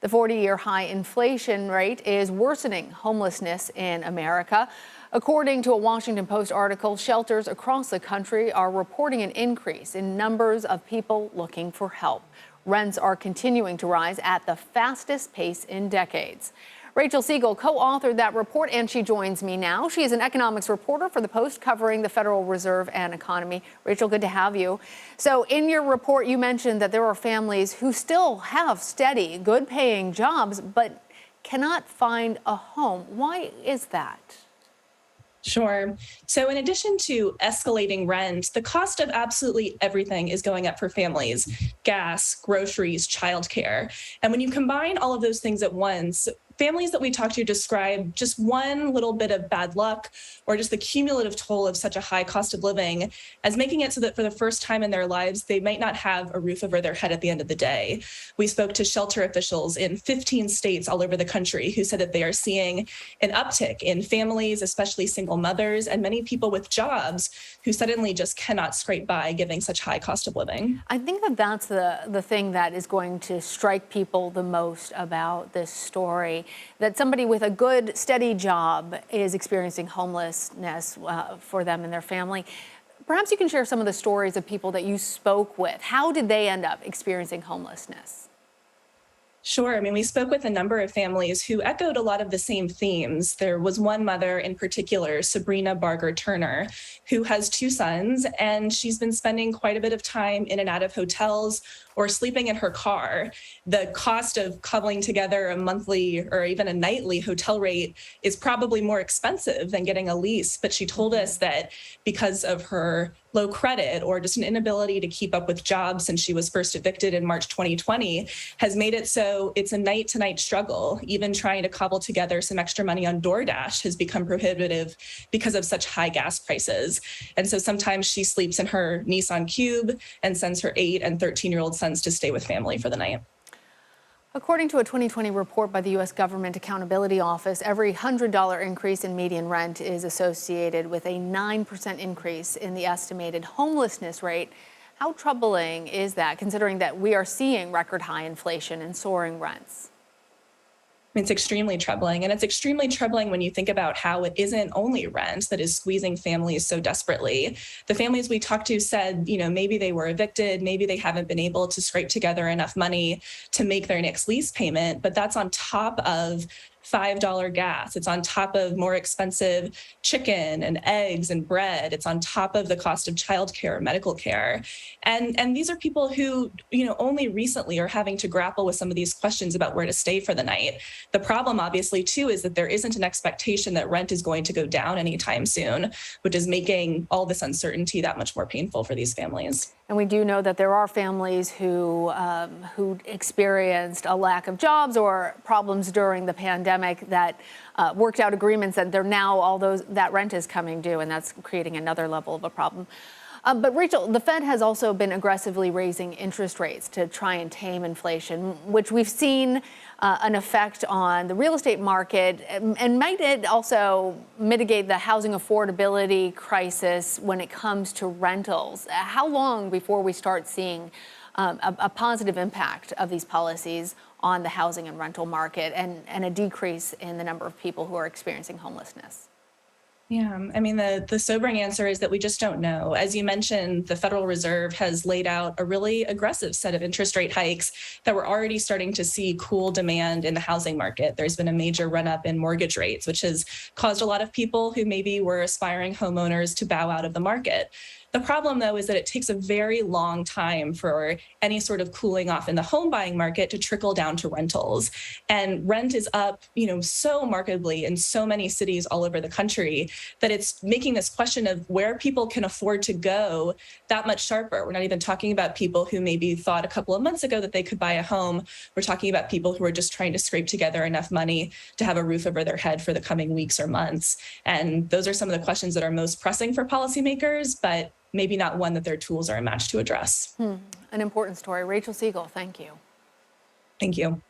The 40-year high inflation rate is worsening homelessness in America. According to a Washington Post article, shelters across the country are reporting an increase in numbers of people looking for help. Rents are continuing to rise at the fastest pace in decades. Rachel Siegel co-authored that report, and she joins me now. She is an economics reporter for the Post covering the Federal Reserve and economy. Rachel, good to have you. So in your report, you mentioned that there are families who still have steady, good-paying jobs, but cannot find a home. Why is that? Sure. So in addition to escalating rent, the cost of absolutely everything is going up for families: gas, groceries, childcare. And when you combine all of those things at once, families that we talk to describe just one little bit of bad luck or just the cumulative toll of such a high cost of living as making it so that for the first time in their lives, they might not have a roof over their head at the end of the day. We spoke to shelter officials in 15 states all over the country who said that they are seeing an uptick in families, especially single mothers, and many people with jobs who suddenly just cannot scrape by given such high cost of living. I think that that's the thing that is going to strike people the most about this story, that somebody with a good, steady job is experiencing homelessness for them and their family. Perhaps you can share some of the stories of people that you spoke with. How did they end up experiencing homelessness? Sure. I mean, we spoke with a number of families who echoed a lot of the same themes. There was one mother in particular, Sabrina Barger Turner, who has two sons, and she's been spending quite a bit of time in and out of hotels or sleeping in her car. The cost of cobbling together a monthly or even a nightly hotel rate is probably more expensive than getting a lease. But she told us that because of her low credit or just an inability to keep up with jobs since she was first evicted in March 2020 has made it so it's a night-to-night struggle. Even trying to cobble together some extra money on DoorDash has become prohibitive because of such high gas prices. And so sometimes she sleeps in her Nissan Cube and sends her 8 and 13-year-old sons to stay with family for the night. According to a 2020 report by the U.S. Government Accountability Office, every $100 increase in median rent is associated with a 9% increase in the estimated homelessness rate. How troubling is that, considering that we are seeing record high inflation and soaring rents? It's extremely troubling. And it's extremely troubling when you think about how it isn't only rent that is squeezing families so desperately. The families we talked to said, maybe they were evicted, maybe they haven't been able to scrape together enough money to make their next lease payment, but that's on top of $5 gas. It's on top of more expensive chicken and eggs and bread. It's on top of the cost of childcare, medical care. And these are people who, only recently are having to grapple with some of these questions about where to stay for the night. The problem, obviously, too, is that there isn't an expectation that rent is going to go down anytime soon, which is making all this uncertainty that much more painful for these families. And we do know that there are families who experienced a lack of jobs or problems during the pandemic that worked out agreements that they're now that rent is coming due, and that's creating another level of a problem. But Rachel, the Fed has also been aggressively raising interest rates to try and tame inflation, which we've seen an effect on the real estate market, and might it also mitigate the housing affordability crisis when it comes to rentals? How long before we start seeing a positive impact of these policies on the housing and rental market and a decrease in the number of people who are experiencing homelessness? Yeah, I mean, the sobering answer is that we just don't know. As you mentioned, the Federal Reserve has laid out a really aggressive set of interest rate hikes that we're already starting to see cool demand in the housing market. There's been a major run up in mortgage rates, which has caused a lot of people who maybe were aspiring homeowners to bow out of the market. The problem, though, is that it takes a very long time for any sort of cooling off in the home buying market to trickle down to rentals. And rent is up, so markedly in so many cities all over the country that it's making this question of where people can afford to go that much sharper. We're not even talking about people who maybe thought a couple of months ago that they could buy a home. We're talking about people who are just trying to scrape together enough money to have a roof over their head for the coming weeks or months. And those are some of the questions that are most pressing for policymakers, but maybe not one that their tools are a match to address. An important story. Rachel Siegel, thank you. Thank you.